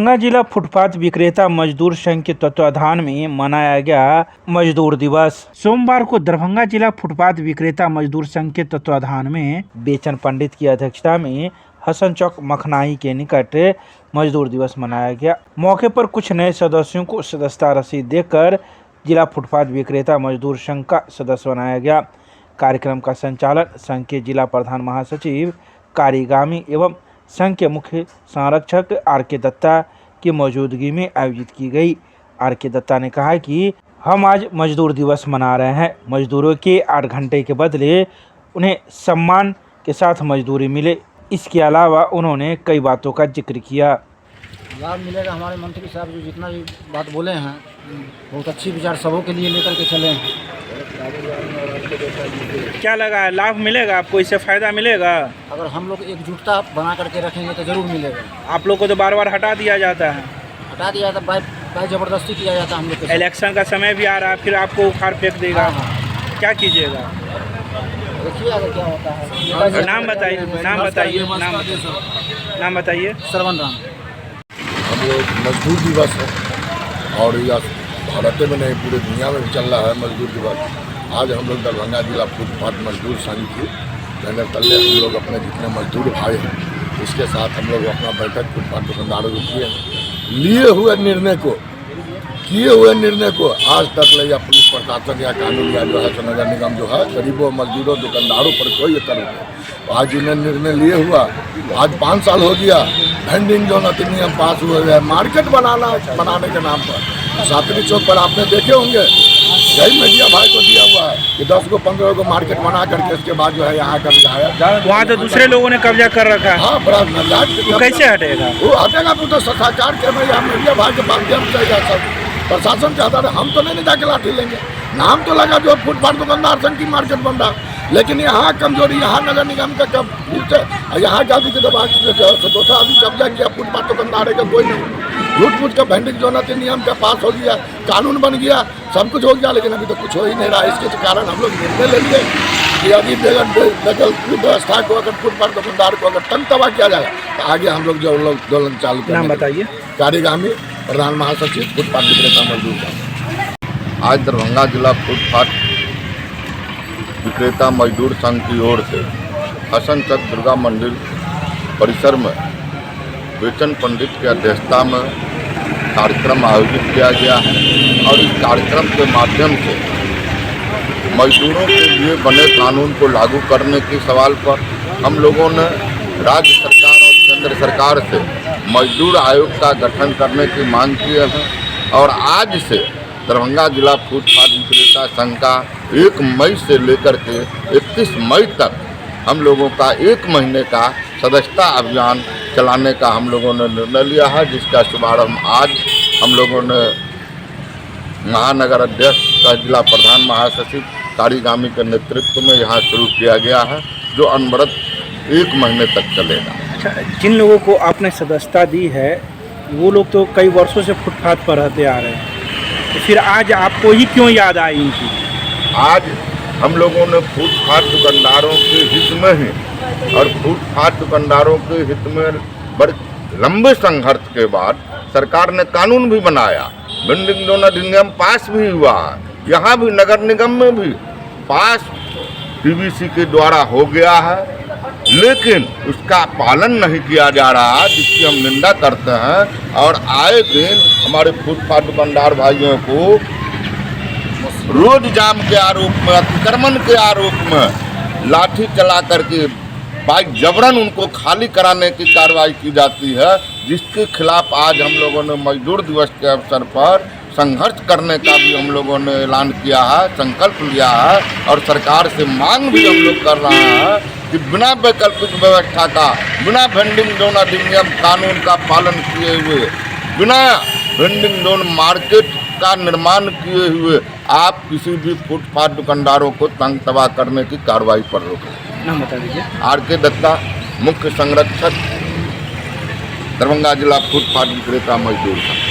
दरभंगा जिला फुटपाथ विक्रेता मजदूर संघ के तत्वाधान में मनाया गया मजदूर दिवस। सोमवार को दरभंगा जिला फुटपाथ विक्रेता मजदूर संघ के तत्वाधान में बेचन पंडित की अध्यक्षता में हसन चौक मखनाई के निकट मजदूर दिवस मनाया गया। मौके पर कुछ नए सदस्यों को सदस्यता रसीद देकर जिला फुटपाथ विक्रेता मजदूर संघ का सदस्य बनाया गया। कार्यक्रम का संचालन संघ के जिला प्रधान महासचिव कारीगामी एवं संघ के मुख्य संरक्षक आर.के. दत्ता की मौजूदगी में आयोजित की गई। आर.के. दत्ता ने कहा कि हम आज मजदूर दिवस मना रहे हैं। मजदूरों के 8 घंटे के बदले उन्हें सम्मान के साथ मजदूरी मिले। इसके अलावा उन्होंने कई बातों का जिक्र किया। लाभ मिलेगा। हमारे मंत्री साहब जो जितना भी बात बोले हैं बहुत अच्छी विचार सबों के लिए लेकर के चले हैं। क्या लगा है, लाभ मिलेगा आपको? इससे फायदा मिलेगा? अगर हम लोग एकजुटता बना करके रखेंगे तो जरूर मिलेगा। आप लोग को तो बार बार हटा दिया जाता है, हटा दिया जाता, बाय जबरदस्ती किया जाता है हम लोग। इलेक्शन का समय भी आ रहा है, फिर आपको उखाड़ फेंक देगा। हाँ। क्या कीजिएगा? देखिए आगे क्या होता है। नाम बताइए, नाम बताइए, नाम बताइए। श्रवण राम। हम लोग मजदूर दिवस है और यह भारत में नहीं पूरे दुनिया में भी चल रहा है मजदूर दिवस। आज हम लोग दरभंगा जिला फुटपाथ मजदूर संघ की बैनर तले हम लोग अपने जितने मजदूर भाई हैं इसके साथ हम लोग अपना बैठक फुटपाथ दुकानदारों को किए हुए निर्णय को आज तक ले या पुलिस प्रशासन या कानून या जो है नगर निगम जो है गरीबों मजदूरों दुकानदारों पर कोई असर नहीं। आज इन्हें निर्णय लिए हुआ आज 5 साल हो गया। वेंडिंग जोन अधिनियम पास हुए हैं, मार्केट बनाने के नाम पर सातवीं चौक पर आपने देखे होंगे, यही मीडिया भाई को दिया हुआ है कि 10 को 15 को मार्केट बना करके इसके बाद जो है यहाँ का विधायक वहाँ तो दूसरे लोगों ने कब्जा कर रखा है। हाँ, बड़ा नाजायज तो कैसे हटेगा? वो हटेगा तो सरकार के भैया मीडिया भाई के माध्यम से सब प्रशासन चाहता है। हम तो नहीं जाके लाठी लेंगे। नाम तो लगा जो फुटपाथ दुकानदार संघ की मार्केट बन रहा, लेकिन यहाँ कमजोरी यहाँ नगर निगम का कब यहाँ गांधी के दबाव दोषा अभी कब्जा किया फुटपाथ दुकानदार का कोई नहीं। झूठ मूठ का वेंडिंग जोन अधिनियम का पास हो गया, कानून बन गया, सब कुछ हो गया, लेकिन अभी तो कुछ हो ही नहीं रहा। इसके कारण हम लोग निर्णय ले लिए कि अभी व्यवस्था को अगर फुटपाथ दुकानदार को अगर तंग तबाह किया जाएगा तो आगे हम लोग जो आंदोलन चालू करेंगे। नाम बताइए। कारीगामी प्रधान महासचिव फुटपाथ विक्रेता मजदूर संघ। आज दरभंगा जिला फुटपाथ विक्रेता मजदूर संघ की ओर से हसन चक दुर्गा मंदिर परिसर में बेचन पंडित की अध्यक्षता में कार्यक्रम आयोजित किया गया है और इस कार्यक्रम के माध्यम से मजदूरों के लिए बने कानून को लागू करने के सवाल पर हम लोगों ने राज्य सरकार और केंद्र सरकार से मजदूर आयोग का गठन करने की मांग की है और आज से दरभंगा जिला फुटपाथ विक्रेता संघ का 1 मई से लेकर के 31 मई तक हम लोगों का 1 महीने का सदस्यता अभियान चलाने का हम लोगों ने निर्णय लिया है, जिसका शुभारंभ आज हम लोगों ने महानगर अध्यक्ष का जिला प्रधान महासचिव कारीगामी के नेतृत्व में यहाँ शुरू किया गया है, जो अनवरत 1 महीने तक चलेगा। अच्छा, जिन लोगों को आपने सदस्यता दी है वो लोग तो कई वर्षों से फुटपाथ पर रहते आ रहे हैं, तो फिर आज आपको ही क्यों याद आई इनकी? आज हम लोगों ने फुटपाथ दुकानदारों के हित में ही और फुटपाथ दुकानदारों के हित में बड़े लंबे संघर्ष के बाद सरकार ने कानून भी बनाया, वेंडिंग जोन अधिनियम पास भी हुआ, यहाँ भी नगर निगम में भी पास पीवीसी के द्वारा हो गया है, लेकिन उसका पालन नहीं किया जा रहा, जिसकी हम निंदा करते हैं। और आए दिन हमारे फुटपाथ दुकानदार भाइयों को रोड जाम के आरोप में, अतिक्रमण के आरोप में लाठी चला करके बाइक जबरन उनको खाली कराने की कार्रवाई की जाती है, जिसके खिलाफ आज हम लोगों ने मजदूर दिवस के अवसर पर संघर्ष करने का भी हम लोगों ने ऐलान किया है, संकल्प लिया है और सरकार से मांग भी हम लोग कर रहे हैं कि बिना वैकल्पिक व्यवस्था का, बिना वेंडिंग जोन अधिनियम कानून का पालन किए हुए, बिना वेंडिंग जोन मार्केट का निर्माण किए हुए आप किसी भी फुटपाथ दुकानदारों को तंग तबाह करने की कार्रवाई पर रोकें। नाम बता दीजिए। आर.के. दत्ता, मुख्य संरक्षक, दरभंगा जिला फुटपाथ विक्रेता मजदूर संघ।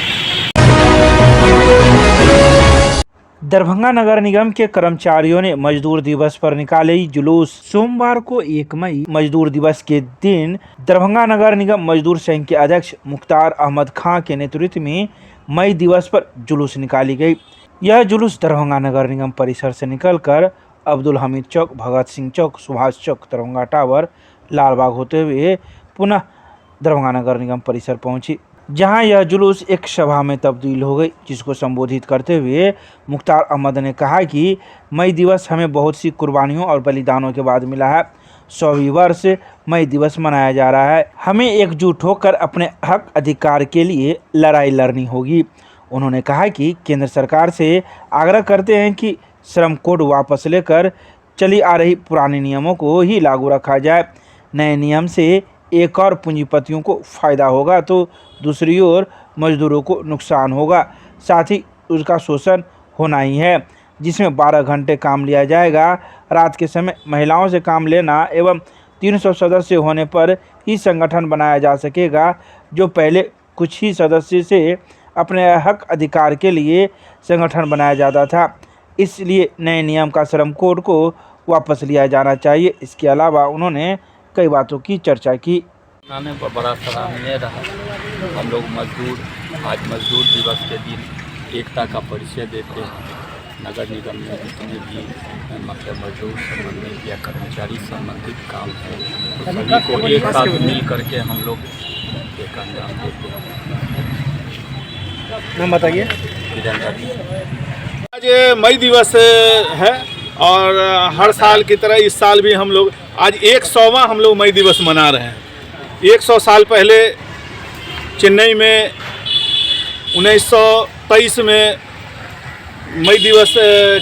दरभंगा नगर निगम के कर्मचारियों ने मजदूर दिवस पर निकाले जुलूस। सोमवार को 1 मई मजदूर दिवस के दिन दरभंगा नगर निगम मजदूर संघ के अध्यक्ष मुख्तार अहमद खां के नेतृत्व में मई दिवस पर जुलूस निकाली गई। यह जुलूस दरभंगा नगर निगम परिसर से निकलकर अब्दुल हमीद चौक, भगत सिंह चौक, सुभाष चौक, दरभंगा टावर, लालबाग होते हुए पुनः दरभंगा नगर निगम परिसर पहुंची, जहां यह जुलूस एक सभा में तब्दील हो गई, जिसको संबोधित करते हुए मुख्तार अहमद ने कहा कि मई दिवस हमें बहुत सी कुर्बानियों और बलिदानों के बाद मिला है। 100वीं वर्ष मई दिवस मनाया जा रहा है। हमें एकजुट होकर अपने हक अधिकार के लिए लड़ाई लड़नी होगी। उन्होंने कहा कि केंद्र सरकार से आग्रह करते हैं कि श्रम कोड वापस लेकर चली आ रही पुराने नियमों को ही लागू रखा जाए। नए नियम से एक और पूंजीपतियों को फ़ायदा होगा तो दूसरी ओर मजदूरों को नुकसान होगा, साथ ही उसका शोषण होना ही है, जिसमें 12 घंटे काम लिया जाएगा। रात के समय महिलाओं से काम लेना एवं 300 सदस्य होने पर ही संगठन बनाया जा सकेगा, जो पहले कुछ ही सदस्य से अपने हक अधिकार के लिए संगठन बनाया जाता था। इसलिए नए नियम का श्रम कोड को वापस लिया जाना चाहिए। इसके अलावा उन्होंने कई बातों की चर्चा की। में बड़ा सराहनीय रहा। हम लोग मजदूर आज मजदूर दिवस के दिन एकता का परिचय देते हैं। नगर निगम में जितने भी मतलब मजदूर संबंधित या कर्मचारी संबंधित काम है तो सभी को एक साथ मिल करके हम लोग एक अंजाम देते हैं। नाम बताइए। आज मई दिवस है और हर साल की तरह इस साल भी हम लोग आज 100वां हम लोग मई दिवस मना रहे हैं। 100 साल पहले चेन्नई में 1923 में मई दिवस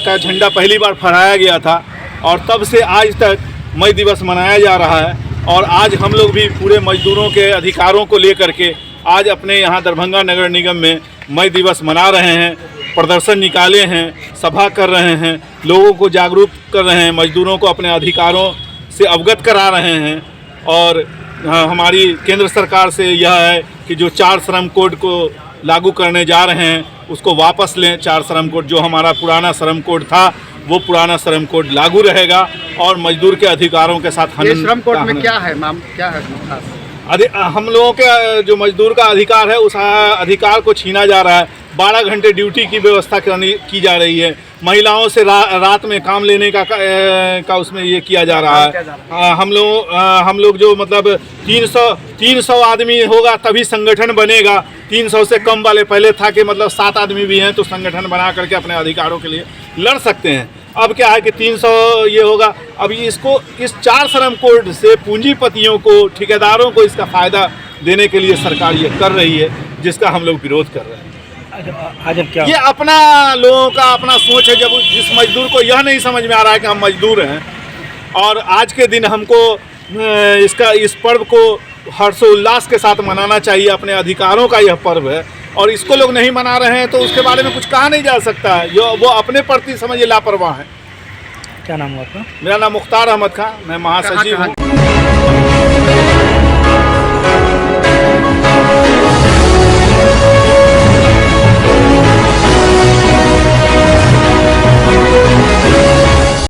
का झंडा पहली बार फहराया गया था और तब से आज तक मई दिवस मनाया जा रहा है। और आज हम लोग भी पूरे मजदूरों के अधिकारों को लेकर के आज अपने यहाँ दरभंगा नगर निगम में मई दिवस मना रहे हैं। प्रदर्शन निकाले हैं, सभा कर रहे हैं, लोगों को जागरूक कर रहे हैं, मजदूरों को अपने अधिकारों से अवगत करा रहे हैं। और हमारी केंद्र सरकार से यह है कि जो 4 श्रम कोड को लागू करने जा रहे हैं उसको वापस लें। 4 श्रम कोड जो हमारा पुराना श्रम कोड था वो पुराना श्रम कोड लागू रहेगा और मजदूर के अधिकारों के साथ ये श्रम कोड में क्या है मैम, क्या है? हम लोगों के जो मजदूर का अधिकार है उस अधिकार को छीना जा रहा है। 12 घंटे ड्यूटी की व्यवस्था की जा रही है। महिलाओं से रात में काम लेने का उसमें ये किया जा रहा है। हम लोग जो मतलब 300 आदमी होगा तभी संगठन बनेगा। 300 से कम वाले पहले था कि मतलब 7 आदमी भी हैं तो संगठन बना करके अपने अधिकारों के लिए लड़ सकते हैं। अब क्या है कि 300 ये होगा। अब इसको इस 4 श्रम कोड से पूंजीपतियों को, ठेकेदारों को इसका फ़ायदा देने के लिए सरकार ये कर रही है, जिसका हम लोग विरोध कर रहे हैं। आज क्या ये अपना लोगों का अपना सोच है। जब जिस मजदूर को यह नहीं समझ में आ रहा है कि हम मजदूर हैं और आज के दिन हमको इस पर्व को हर्षोल्लास के साथ मनाना चाहिए। अपने अधिकारों का यह पर्व है और इसको लोग नहीं मना रहे हैं तो उसके बारे में कुछ कहा नहीं जा सकता है। जो वो अपने प्रति समझिए लापरवाह है। क्या नाम हुआ आपका? मेरा नाम मुख्तार अहमद खां, मैं महासचिव हूँ।